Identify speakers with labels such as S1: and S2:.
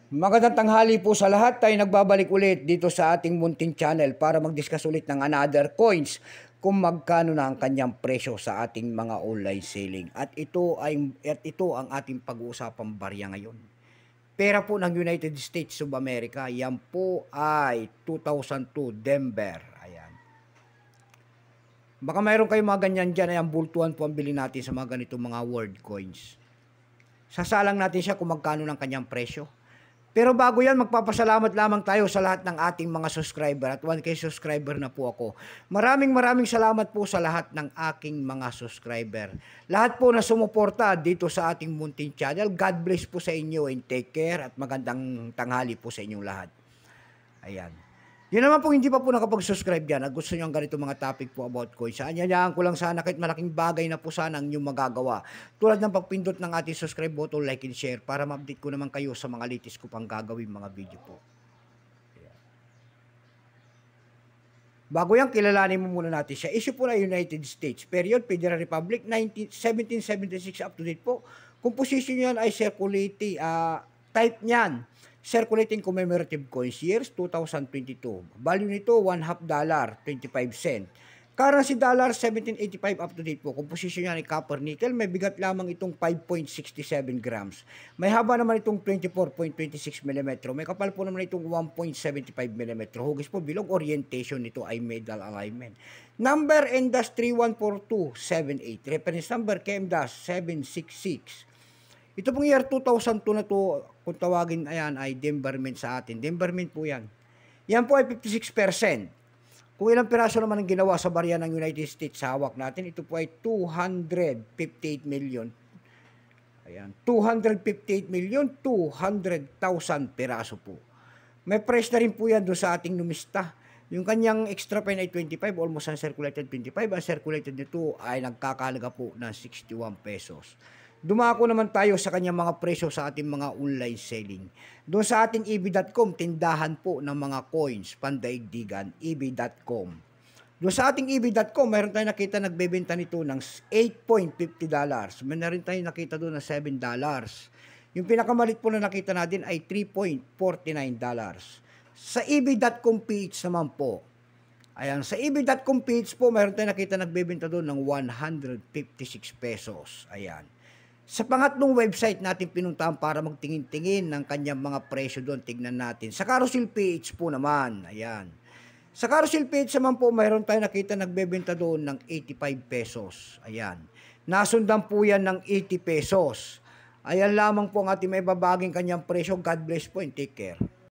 S1: Magandang tanghali po sa lahat. Tayo nagbabalik ulit dito sa ating munting channel para mag-discuss ulit ng another coins kung magkano na ang kanyang presyo sa ating mga online selling. At ito ang ating pag-uusapang barya ngayon. Pera po ng United States of America, yan po ay 2002 Denver. Ayan. Baka mayroon kayong mga ganyan dyan, ayan, bultuhan po ang bilhin natin sa mga ganitong mga world coins. Sasalang natin siya kung magkano ng kanyang presyo. Pero bago yan, magpapasalamat lamang tayo sa lahat ng ating mga subscriber at 1K subscriber na po ako. Maraming salamat po sa lahat ng aking mga subscriber. Lahat po na sumuporta dito sa ating munting channel. God bless po sa inyo and take care at magandang tanghali po sa inyong lahat. Ayan. Yun naman po, hindi pa po nakapag-subscribe dyan at gusto nyo ang ganito mga topic po about coins. Anyayaan ko lang sana kahit malaking bagay na po sana ang inyong magagawa. Tulad ng pagpindot ng ating subscribe button, like and share para ma-update ko naman kayo sa mga latest ko pang gagawin mga video po. Ayan. Bago yan, kilalanin mo muna natin siya. Issue po na United States, period, Federal Republic, 1776 up to date po. Composition yan ay circulating, type niyan. Circulating commemorative coins years 2022. Value nito $1/2, 25 cent. Currency dollar 1785 up to date po. Composition niya ni copper nickel. May bigat lamang itong 5.67 grams. May haba naman itong 24.26 mm. May kapal po naman itong 1.75 mm. Hugis po bilog. Orientation nito ay medal alignment. Number NDAS 314278. Reference number KM-766. Ito pong year 2002 na to, kung tawagin ayan, ay Denver Mint sa atin. Denver Mint po yan. Yan po ay 56%. Kung ilang piraso naman ang ginawa sa barya ng United States sa hawak natin, ito po ay 258 million. Ayan, 258 million, 200,000 piraso po. May price na rin po yan doon sa ating numista. Yung kanyang extra pen ay 25, almost uncirculated 25. Ang circulated nito ay nagkakalaga po ng 61 pesos. Dumako naman tayo sa kanyang mga presyo sa ating mga online selling. Doon sa ating eb.com, tindahan po ng mga coins, pandaigdigan, eb.com. Doon sa ating eb.com, mayroon tayong nakita nagbebenta nito ng $8.50. May na rin tayong nakita doon ng $7. Yung pinakamalit po na nakita natin ay $3.49. Sa eb.com page naman po, ayan, sa eb.com page po, mayroon tayong nakita nagbebenta doon ng 156 pesos. Ayan. Sa pangatlong website natin pinuntahan para magtingin-tingin ng kanyang mga presyo doon, tignan natin. Sa Carousel PH po naman, ayan. Sa Carousel PH naman po, mayroon tayo nakita nagbebenta doon ng 85 pesos. Ayan. Nasundan po yan ng 80 pesos. Ayan lamang po ang ating may babaging kanyang presyo. God bless po and take care.